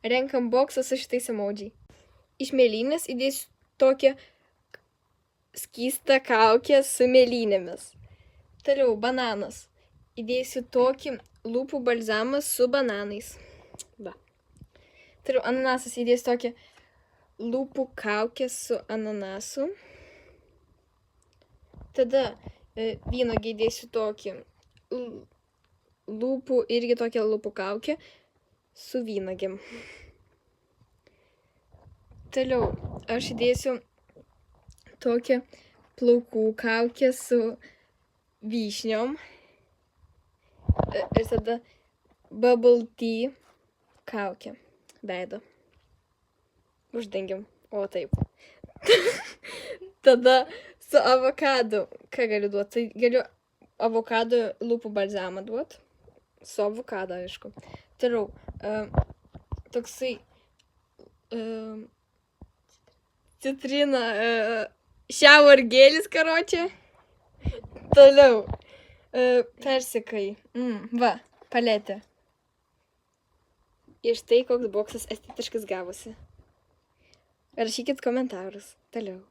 Renkam boksą su šitais emodžiai. Iš mėlynės įdėsiu tokią skystą kaukę su mėlynėmis. Toliau bananas. Įdėsiu tokį lūpų balzamą su bananais. Va. Toliau ananasas, įdėsiu tokią lūpų kaukę su ananasu. Tada vynuogę įdėsiu tokį lūpų, irgi tokią lūpų kaukę su vynuogėm. Toliau aš įdėsiu tokią plaukų kaukę su vyšniom. Ir tada bubble tea kaukę veido. Uždengiam. O taip. Tada su avokadu. Ką galiu duoti? Tai galiu avokado lūpų balzamą duoti. Su avokado, aišku. Toliau toksai citrina shower gelis, karočią. Toliau persikai. Va, paletė. Ir štai koks boksas estetiškas gavosi. Rašykit komentarus. Toliau.